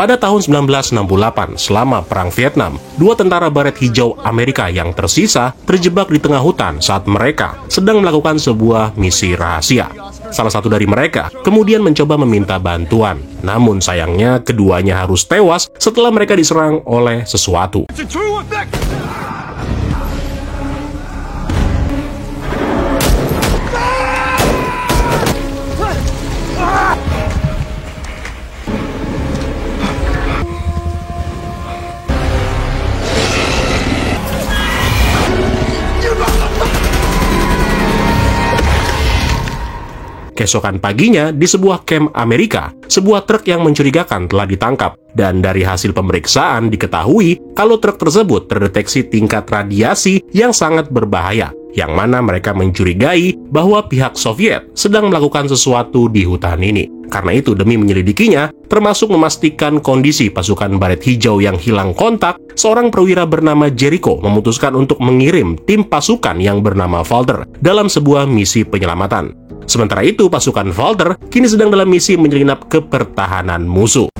Pada tahun 1968, selama Perang Vietnam, dua tentara baret hijau Amerika yang tersisa terjebak di tengah hutan saat mereka sedang melakukan sebuah misi rahasia. Salah satu dari mereka kemudian mencoba meminta bantuan, namun sayangnya keduanya harus tewas setelah mereka diserang oleh sesuatu. Keesokan paginya, di sebuah kamp Amerika, sebuah truk yang mencurigakan telah ditangkap. Dan dari hasil pemeriksaan diketahui kalau truk tersebut terdeteksi tingkat radiasi yang sangat berbahaya, yang mana mereka mencurigai bahwa pihak Soviet sedang melakukan sesuatu di hutan ini. Karena itu, demi menyelidikinya, termasuk memastikan kondisi pasukan baret hijau yang hilang kontak, seorang perwira bernama Jericho memutuskan untuk mengirim tim pasukan yang bernama Walter dalam sebuah misi penyelamatan. Sementara itu, pasukan Walter kini sedang dalam misi menyelinap ke pertahanan musuh.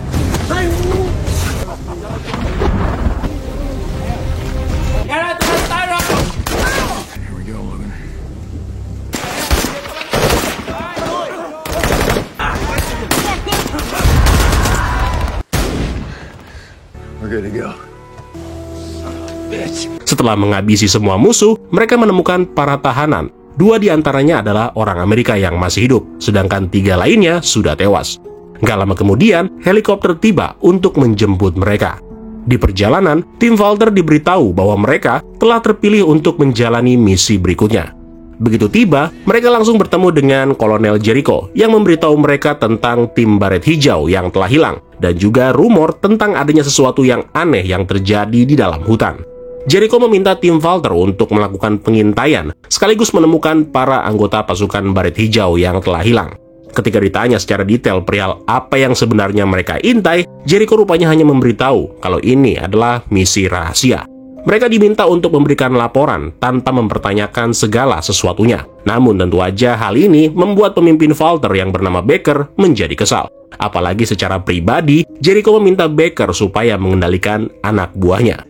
Setelah menghabisi semua musuh, mereka menemukan para tahanan. Dua di antaranya adalah orang Amerika yang masih hidup, sedangkan tiga lainnya sudah tewas. Gak lama kemudian, helikopter tiba untuk menjemput mereka. Di perjalanan, tim Walter diberitahu bahwa mereka telah terpilih untuk menjalani misi berikutnya. Begitu tiba, mereka langsung bertemu dengan Kolonel Jericho yang memberitahu mereka tentang tim baret hijau yang telah hilang, dan juga rumor tentang adanya sesuatu yang aneh yang terjadi di dalam hutan. Jericho meminta tim Walter untuk melakukan pengintaian, sekaligus menemukan para anggota pasukan baret hijau yang telah hilang. Ketika ditanya secara detail perihal apa yang sebenarnya mereka intai, Jericho rupanya hanya memberitahu kalau ini adalah misi rahasia. Mereka diminta untuk memberikan laporan tanpa mempertanyakan segala sesuatunya. Namun tentu aja hal ini membuat pemimpin Walter yang bernama Baker menjadi kesal. Apalagi secara pribadi, Jericho meminta Baker supaya mengendalikan anak buahnya.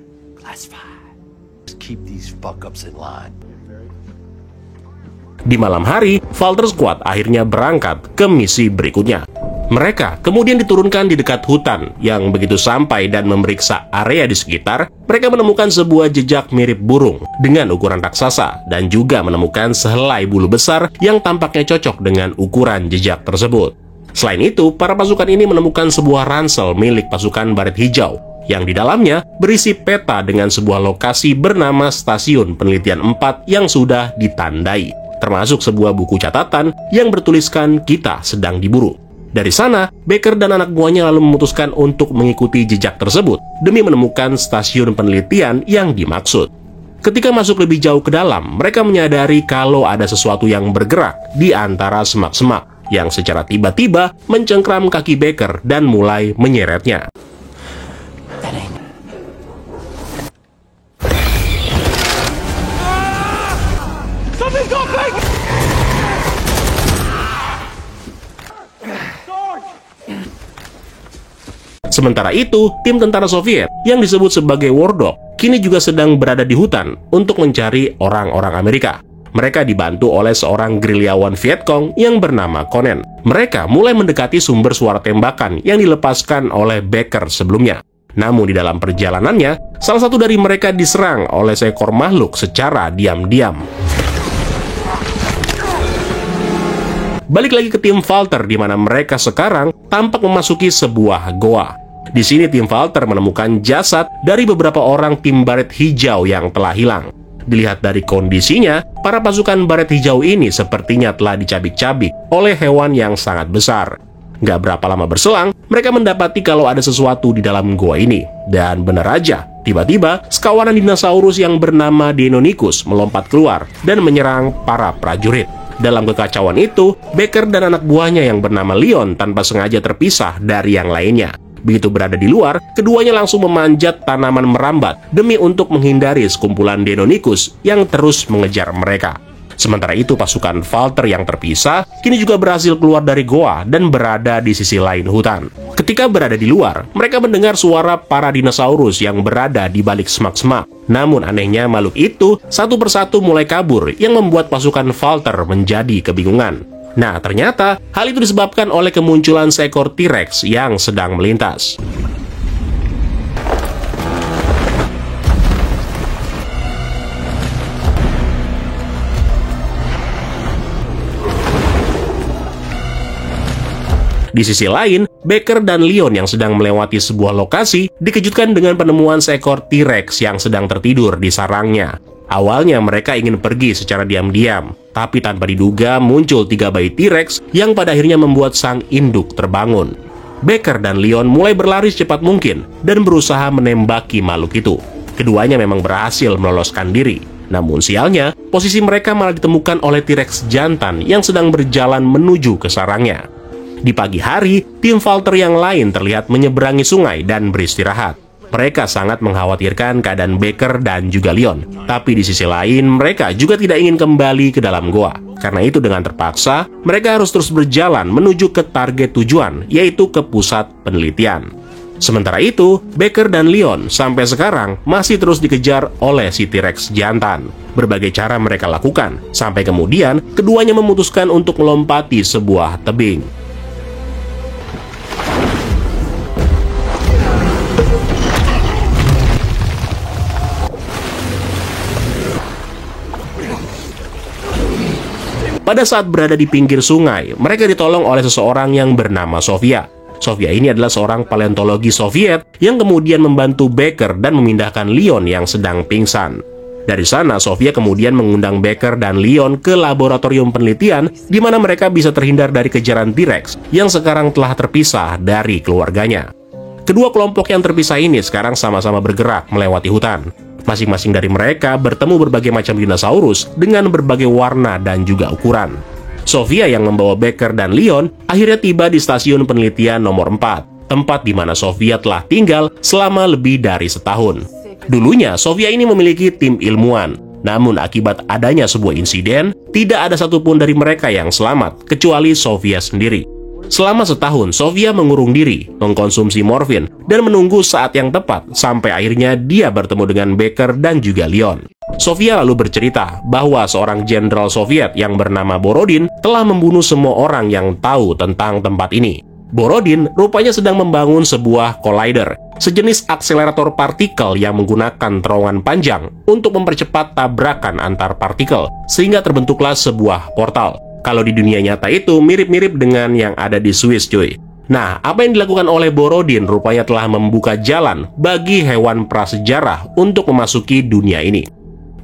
Di malam hari, Walter Squad akhirnya berangkat ke misi berikutnya. Mereka kemudian diturunkan di dekat hutan, yang begitu sampai dan memeriksa area di sekitar, mereka menemukan sebuah jejak mirip burung dengan ukuran raksasa, dan juga menemukan sehelai bulu besar yang tampaknya cocok dengan ukuran jejak tersebut. Selain itu, para pasukan ini menemukan sebuah ransel milik pasukan baret hijau, yang di dalamnya berisi peta dengan sebuah lokasi bernama Stasiun Penelitian 4 yang sudah ditandai, termasuk sebuah buku catatan yang bertuliskan "Kita sedang diburu". Dari sana, Baker dan anak buahnya lalu memutuskan untuk mengikuti jejak tersebut demi menemukan stasiun penelitian yang dimaksud. Ketika masuk lebih jauh ke dalam, mereka menyadari kalau ada sesuatu yang bergerak di antara semak-semak yang secara tiba-tiba mencengkram kaki Baker dan mulai menyeretnya. Sementara itu, tim tentara Soviet yang disebut sebagai War Dog kini juga sedang berada di hutan untuk mencari orang-orang Amerika. Mereka dibantu oleh seorang gerilyawan Vietcong yang bernama Conan. Mereka mulai mendekati sumber suara tembakan yang dilepaskan oleh Baker sebelumnya. Namun di dalam perjalanannya, salah satu dari mereka diserang oleh seekor makhluk secara diam-diam. Balik lagi ke tim Walter, di mana mereka sekarang tampak memasuki sebuah goa. Di sini tim Walter menemukan jasad dari beberapa orang tim baret hijau yang telah hilang. Dilihat dari kondisinya, para pasukan baret hijau ini sepertinya telah dicabik-cabik oleh hewan yang sangat besar. Gak berapa lama berselang, mereka mendapati kalau ada sesuatu di dalam goa ini. Dan benar aja, tiba-tiba sekawanan dinosaurus yang bernama Deinonychus melompat keluar dan menyerang para prajurit. Dalam kekacauan itu, Baker dan anak buahnya yang bernama Leon tanpa sengaja terpisah dari yang lainnya. Begitu berada di luar, keduanya langsung memanjat tanaman merambat demi untuk menghindari sekumpulan Deinonychus yang terus mengejar mereka. Sementara itu, pasukan Walter yang terpisah kini juga berhasil keluar dari goa dan berada di sisi lain hutan. Ketika berada di luar, mereka mendengar suara para dinosaurus yang berada di balik semak-semak. Namun anehnya makhluk itu satu persatu mulai kabur yang membuat pasukan Walter menjadi kebingungan. Nah, ternyata hal itu disebabkan oleh kemunculan seekor T-Rex yang sedang melintas. Di sisi lain, Baker dan Leon yang sedang melewati sebuah lokasi dikejutkan dengan penemuan seekor T-Rex yang sedang tertidur di sarangnya. Awalnya mereka ingin pergi secara diam-diam, tapi tanpa diduga muncul 3 bayi T-Rex yang pada akhirnya membuat sang induk terbangun. Baker dan Leon mulai berlari secepat mungkin dan berusaha menembaki makhluk itu. Keduanya memang berhasil meloloskan diri. Namun sialnya, posisi mereka malah ditemukan oleh T-Rex jantan yang sedang berjalan menuju ke sarangnya. Di pagi hari, tim Walter yang lain terlihat menyeberangi sungai dan beristirahat. Mereka sangat mengkhawatirkan keadaan Baker dan juga Leon. Tapi di sisi lain, mereka juga tidak ingin kembali ke dalam goa. Karena itu dengan terpaksa, mereka harus terus berjalan menuju ke target tujuan, yaitu ke pusat penelitian. Sementara itu, Baker dan Leon sampai sekarang masih terus dikejar oleh si T-Rex jantan. Berbagai cara mereka lakukan, sampai kemudian keduanya memutuskan untuk melompati sebuah tebing. Pada saat berada di pinggir sungai, mereka ditolong oleh seseorang yang bernama Sofia. Sofia ini adalah seorang paleontologi Soviet yang kemudian membantu Baker dan memindahkan Leon yang sedang pingsan. Dari sana, Sofia kemudian mengundang Baker dan Leon ke laboratorium penelitian di mana mereka bisa terhindar dari kejaran T-Rex yang sekarang telah terpisah dari keluarganya. Kedua kelompok yang terpisah ini sekarang sama-sama bergerak melewati hutan. Masing-masing dari mereka bertemu berbagai macam dinosaurus dengan berbagai warna dan juga ukuran. Sofia yang membawa Baker dan Leon akhirnya tiba di stasiun penelitian nomor 4, tempat di mana Sofia telah tinggal selama lebih dari setahun. Dulunya, Sofia ini memiliki tim ilmuwan. Namun akibat adanya sebuah insiden, tidak ada satupun dari mereka yang selamat, kecuali Sofia sendiri. Selama setahun, Sofia mengurung diri, mengkonsumsi morfin, dan menunggu saat yang tepat sampai akhirnya dia bertemu dengan Baker dan juga Leon. Sofia lalu bercerita bahwa seorang jenderal Soviet yang bernama Borodin telah membunuh semua orang yang tahu tentang tempat ini. Borodin rupanya sedang membangun sebuah collider, sejenis akselerator partikel yang menggunakan terowongan panjang untuk mempercepat tabrakan antar partikel, sehingga terbentuklah sebuah portal. Kalau di dunia nyata itu mirip-mirip dengan yang ada di Swiss, cuy. Nah, apa yang dilakukan oleh Borodin rupanya telah membuka jalan bagi hewan prasejarah untuk memasuki dunia ini.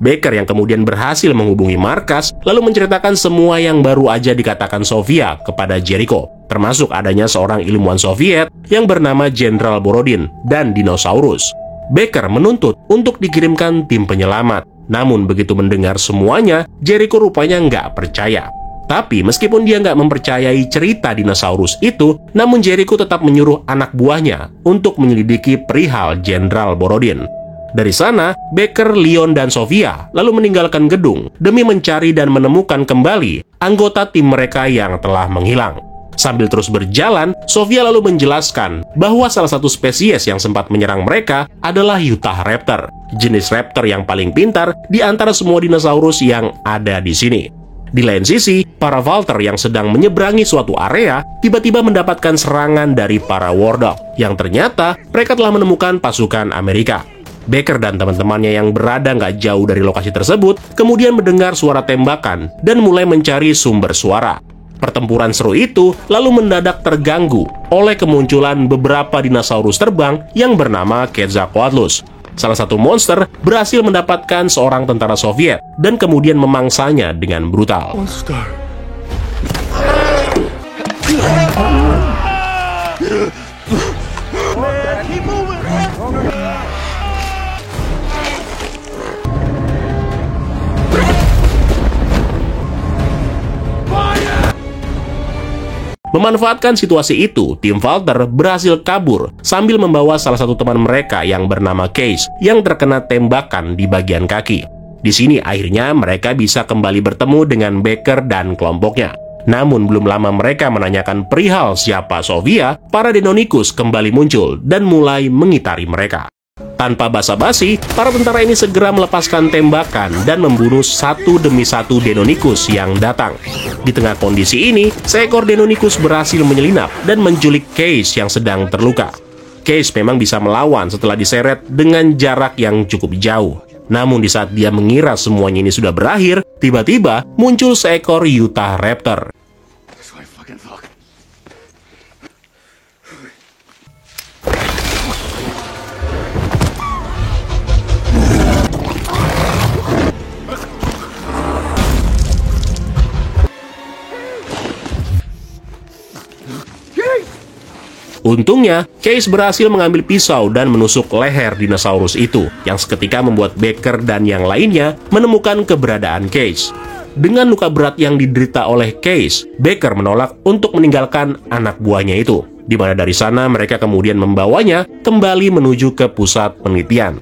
Baker yang kemudian berhasil menghubungi markas, lalu menceritakan semua yang baru aja dikatakan Sofia kepada Jericho, termasuk adanya seorang ilmuwan Soviet yang bernama Jenderal Borodin dan dinosaurus. Baker menuntut untuk dikirimkan tim penyelamat. Namun begitu mendengar semuanya, Jericho rupanya nggak percaya. Tapi meskipun dia nggak mempercayai cerita dinosaurus itu, namun Jericho tetap menyuruh anak buahnya untuk menyelidiki perihal Jenderal Borodin. Dari sana, Baker, Leon, dan Sofia lalu meninggalkan gedung demi mencari dan menemukan kembali anggota tim mereka yang telah menghilang. Sambil terus berjalan, Sofia lalu menjelaskan bahwa salah satu spesies yang sempat menyerang mereka adalah Utahraptor, jenis raptor yang paling pintar di antara semua dinosaurus yang ada di sini. Di lain sisi, para Walter yang sedang menyeberangi suatu area tiba-tiba mendapatkan serangan dari para Wardog yang ternyata mereka telah menemukan pasukan Amerika. Baker dan teman-temannya yang berada nggak jauh dari lokasi tersebut kemudian mendengar suara tembakan dan mulai mencari sumber suara. Pertempuran seru itu lalu mendadak terganggu oleh kemunculan beberapa dinosaurus terbang yang bernama Quetzalcoatlus. Salah satu monster berhasil mendapatkan seorang tentara Soviet dan kemudian memangsanya dengan brutal. Monster. Memanfaatkan situasi itu, tim Walter berhasil kabur sambil membawa salah satu teman mereka yang bernama Case yang terkena tembakan di bagian kaki. Di sini akhirnya mereka bisa kembali bertemu dengan Baker dan kelompoknya. Namun belum lama mereka menanyakan perihal siapa Sofia, para Deinonychus kembali muncul dan mulai mengitari mereka. Tanpa basa-basi, para tentara ini segera melepaskan tembakan dan membunuh satu demi satu Deinonychus yang datang. Di tengah kondisi ini, seekor Deinonychus berhasil menyelinap dan menculik Case yang sedang terluka. Case memang bisa melawan setelah diseret dengan jarak yang cukup jauh. Namun di saat dia mengira semuanya ini sudah berakhir, tiba-tiba muncul seekor Utah Raptor. Untungnya, Case berhasil mengambil pisau dan menusuk leher dinosaurus itu, yang seketika membuat Baker dan yang lainnya menemukan keberadaan Case. Dengan luka berat yang diderita oleh Case, Baker menolak untuk meninggalkan anak buahnya itu, di mana dari sana mereka kemudian membawanya kembali menuju ke pusat penelitian.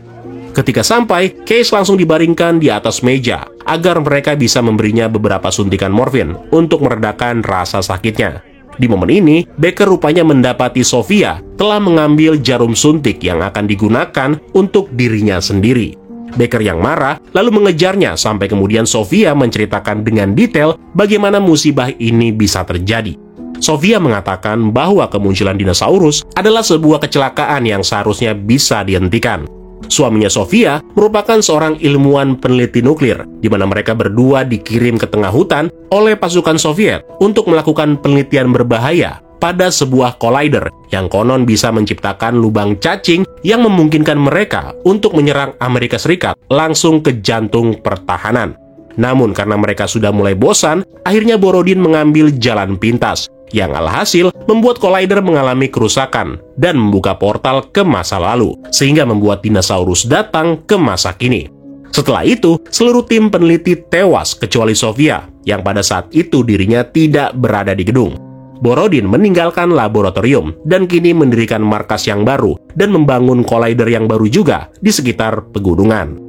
Ketika sampai, Case langsung dibaringkan di atas meja, agar mereka bisa memberinya beberapa suntikan morfin untuk meredakan rasa sakitnya. Di momen ini, Baker rupanya mendapati Sofia telah mengambil jarum suntik yang akan digunakan untuk dirinya sendiri. Baker yang marah lalu mengejarnya sampai kemudian Sofia menceritakan dengan detail bagaimana musibah ini bisa terjadi. Sofia mengatakan bahwa kemunculan dinosaurus adalah sebuah kecelakaan yang seharusnya bisa dihentikan. Suaminya Sofia merupakan seorang ilmuwan peneliti nuklir, di mana mereka berdua dikirim ke tengah hutan oleh pasukan Soviet untuk melakukan penelitian berbahaya pada sebuah collider yang konon bisa menciptakan lubang cacing yang memungkinkan mereka untuk menyerang Amerika Serikat langsung ke jantung pertahanan. Namun karena mereka sudah mulai bosan, akhirnya Borodin mengambil jalan pintas, yang alhasil membuat collider mengalami kerusakan dan membuka portal ke masa lalu, sehingga membuat dinosaurus datang ke masa kini. Setelah itu, seluruh tim peneliti tewas kecuali Sofia, yang pada saat itu dirinya tidak berada di gedung. Borodin meninggalkan laboratorium dan kini mendirikan markas yang baru dan membangun collider yang baru juga di sekitar pegunungan.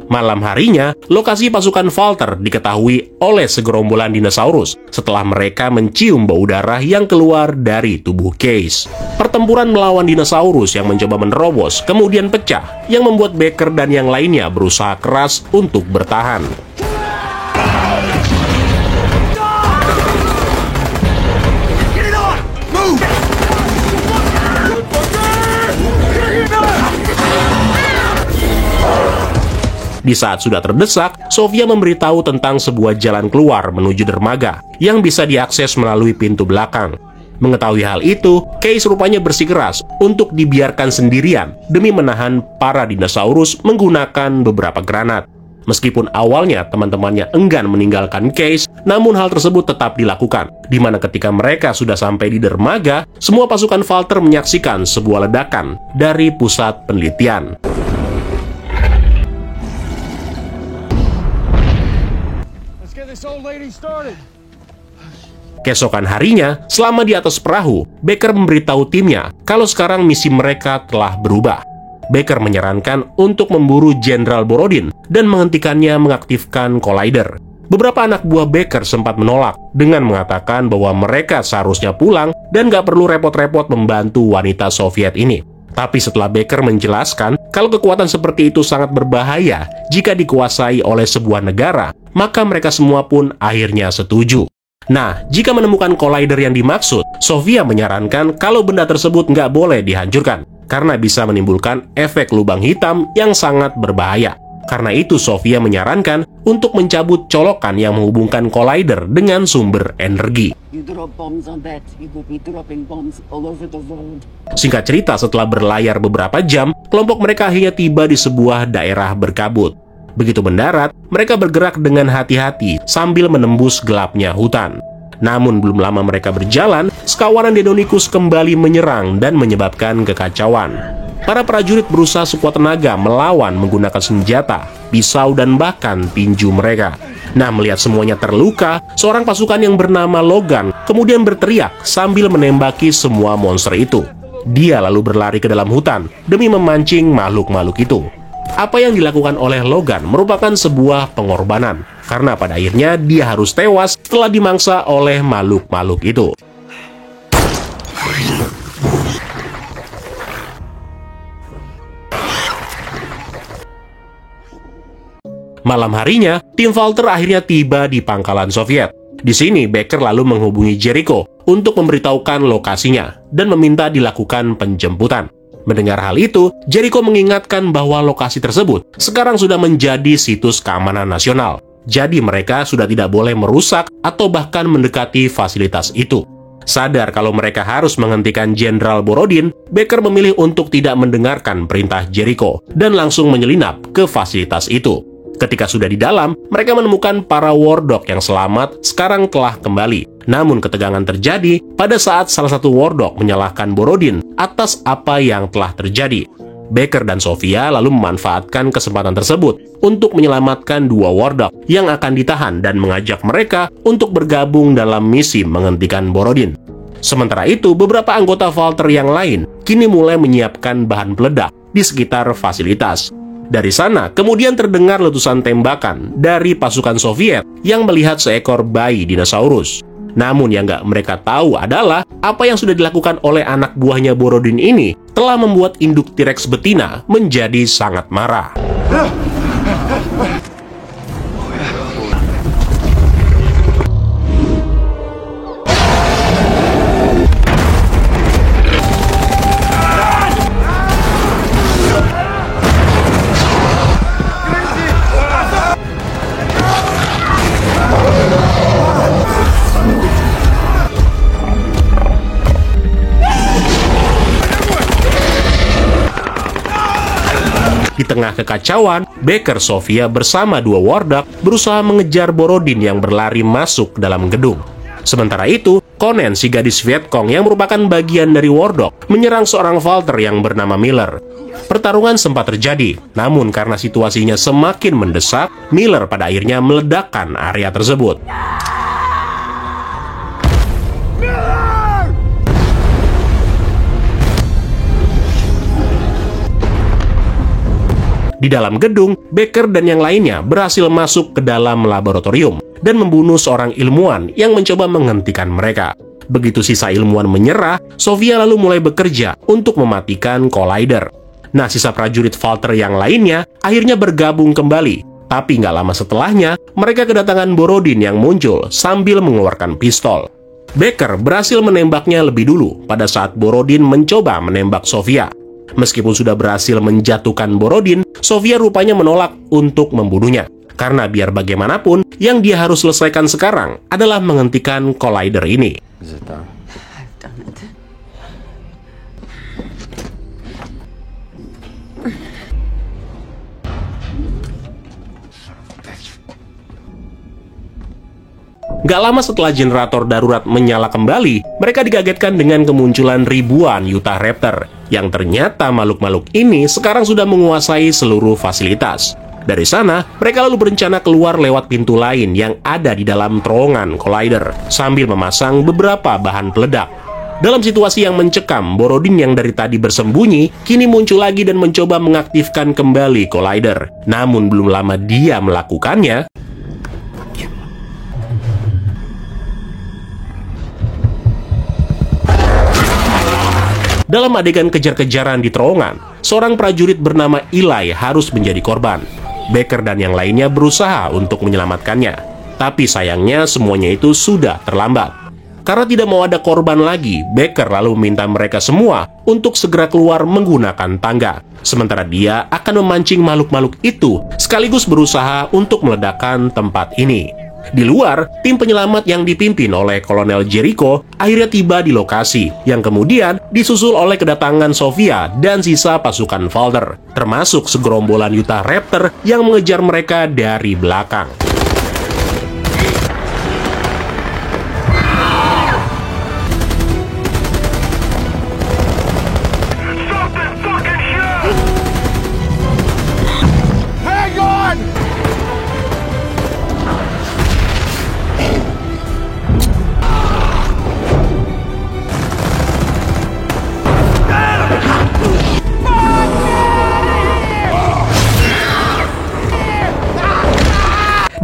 Malam harinya, lokasi pasukan Valter diketahui oleh segerombolan dinosaurus setelah mereka mencium bau darah yang keluar dari tubuh Case. Pertempuran melawan dinosaurus yang mencoba menerobos kemudian pecah, yang membuat Baker dan yang lainnya berusaha keras untuk bertahan. Di saat sudah terdesak, Sofia memberitahu tentang sebuah jalan keluar menuju dermaga yang bisa diakses melalui pintu belakang. Mengetahui hal itu, Case rupanya bersikeras untuk dibiarkan sendirian demi menahan para dinosaurus menggunakan beberapa granat. Meskipun awalnya teman-temannya enggan meninggalkan Case, namun hal tersebut tetap dilakukan, di mana ketika mereka sudah sampai di dermaga, semua pasukan Valter menyaksikan sebuah ledakan dari pusat penelitian. Keesokan harinya, selama di atas perahu, Baker memberitahu timnya kalau sekarang misi mereka telah berubah. Baker menyarankan untuk memburu Jenderal Borodin dan menghentikannya mengaktifkan collider. Beberapa anak buah Baker sempat menolak dengan mengatakan bahwa mereka seharusnya pulang dan gak perlu repot-repot membantu wanita Soviet ini. Tapi setelah Baker menjelaskan kalau kekuatan seperti itu sangat berbahaya jika dikuasai oleh sebuah negara, maka mereka semua pun akhirnya setuju. Nah, jika menemukan collider yang dimaksud, Sofia menyarankan kalau benda tersebut nggak boleh dihancurkan, karena bisa menimbulkan efek lubang hitam yang sangat berbahaya. Karena itu, Sofia menyarankan untuk mencabut colokan yang menghubungkan collider dengan sumber energi. Singkat cerita, setelah berlayar beberapa jam, kelompok mereka akhirnya tiba di sebuah daerah berkabut. Begitu mendarat, mereka bergerak dengan hati-hati sambil menembus gelapnya hutan. Namun belum lama mereka berjalan, sekawanan Deinonychus kembali menyerang dan menyebabkan kekacauan. Para prajurit berusaha sekuat tenaga melawan menggunakan senjata, pisau, dan bahkan tinju mereka. Nah, melihat semuanya terluka, seorang pasukan yang bernama Logan kemudian berteriak sambil menembaki semua monster itu. Dia lalu berlari ke dalam hutan demi memancing makhluk-makhluk itu. Apa yang dilakukan oleh Logan merupakan sebuah pengorbanan, karena pada akhirnya dia harus tewas setelah dimangsa oleh makhluk-makhluk itu. Malam harinya, tim Walter akhirnya tiba di pangkalan Soviet. Di sini, Baker lalu menghubungi Jericho untuk memberitahukan lokasinya dan meminta dilakukan penjemputan. Mendengar hal itu, Jericho mengingatkan bahwa lokasi tersebut sekarang sudah menjadi situs keamanan nasional. Jadi mereka sudah tidak boleh merusak atau bahkan mendekati fasilitas itu. Sadar kalau mereka harus menghentikan Jenderal Borodin, Baker memilih untuk tidak mendengarkan perintah Jericho dan langsung menyelinap ke fasilitas itu. Ketika sudah di dalam, mereka menemukan para war dog yang selamat sekarang telah kembali. Namun ketegangan terjadi pada saat salah satu war dog menyalahkan Borodin atas apa yang telah terjadi. Baker dan Sofia lalu memanfaatkan kesempatan tersebut untuk menyelamatkan dua war dog yang akan ditahan dan mengajak mereka untuk bergabung dalam misi menghentikan Borodin. Sementara itu, beberapa anggota Walter yang lain kini mulai menyiapkan bahan peledak di sekitar fasilitas. Dari sana, kemudian terdengar letusan tembakan dari pasukan Soviet yang melihat seekor bayi dinosaurus. Namun yang nggak mereka tahu adalah apa yang sudah dilakukan oleh anak buahnya Borodin ini telah membuat induk T-Rex betina menjadi sangat marah. Di tengah kekacauan, Baker, Sofia bersama dua war dog berusaha mengejar Borodin yang berlari masuk dalam gedung. Sementara itu, Conan, si gadis Vietcong yang merupakan bagian dari war dog, menyerang seorang Walter yang bernama Miller. Pertarungan sempat terjadi, namun karena situasinya semakin mendesak, Miller pada akhirnya meledakkan area tersebut. Di dalam gedung, Baker dan yang lainnya berhasil masuk ke dalam laboratorium dan membunuh seorang ilmuwan yang mencoba menghentikan mereka. Begitu sisa ilmuwan menyerah, Sofia lalu mulai bekerja untuk mematikan Collider. Nah, sisa prajurit Walter yang lainnya akhirnya bergabung kembali. Tapi nggak lama setelahnya, mereka kedatangan Borodin yang muncul sambil mengeluarkan pistol. Baker berhasil menembaknya lebih dulu pada saat Borodin mencoba menembak Sofia. Meskipun sudah berhasil menjatuhkan Borodin, Sofia rupanya menolak untuk membunuhnya. Karena biar bagaimanapun, yang dia harus selesaikan sekarang adalah menghentikan Collider ini. Gak lama setelah generator darurat menyala kembali, mereka dikagetkan dengan kemunculan ribuan Utah Raptor, yang ternyata makhluk-makhluk ini sekarang sudah menguasai seluruh fasilitas. Dari sana, mereka lalu berencana keluar lewat pintu lain yang ada di dalam terowongan Collider, sambil memasang beberapa bahan peledak. Dalam situasi yang mencekam, Borodin yang dari tadi bersembunyi, kini muncul lagi dan mencoba mengaktifkan kembali Collider. Namun belum lama dia melakukannya, dalam adegan kejar-kejaran di terowongan, seorang prajurit bernama Eli harus menjadi korban. Baker dan yang lainnya berusaha untuk menyelamatkannya. Tapi sayangnya semuanya itu sudah terlambat. Karena tidak mau ada korban lagi, Baker lalu meminta mereka semua untuk segera keluar menggunakan tangga. Sementara dia akan memancing makhluk-makhluk itu, sekaligus berusaha untuk meledakkan tempat ini. Di luar, tim penyelamat yang dipimpin oleh Kolonel Jericho akhirnya tiba di lokasi, yang kemudian disusul oleh kedatangan Sofia dan sisa pasukan Walter, termasuk segerombolan Utah Raptor yang mengejar mereka dari belakang.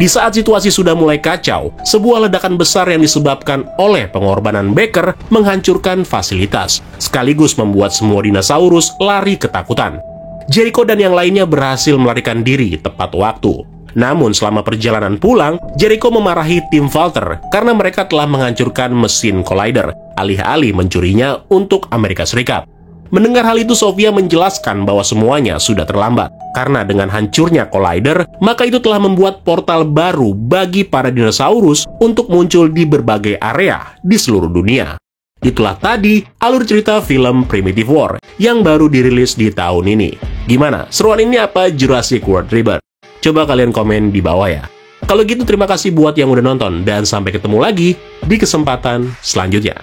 Di Di saat situasi sudah mulai kacau, sebuah ledakan besar yang disebabkan oleh pengorbanan Baker menghancurkan fasilitas, sekaligus membuat semua dinosaurus lari ketakutan. Jericho dan yang lainnya berhasil melarikan diri tepat waktu. Namun selama perjalanan pulang, Jericho memarahi tim Walter karena mereka telah menghancurkan mesin Collider, alih-alih mencurinya untuk Amerika Serikat. Mendengar hal itu, Sofia menjelaskan bahwa semuanya sudah terlambat. Karena dengan hancurnya Collider, maka itu telah membuat portal baru bagi para dinosaurus untuk muncul di berbagai area di seluruh dunia. Itulah tadi alur cerita film Primitive War yang baru dirilis di tahun ini. Gimana? Seruan ini apa Jurassic World Rebirth? Coba kalian komen di bawah ya. Kalau gitu terima kasih buat yang udah nonton dan sampai ketemu lagi di kesempatan selanjutnya.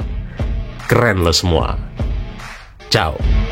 Keren lo semua. Ciao.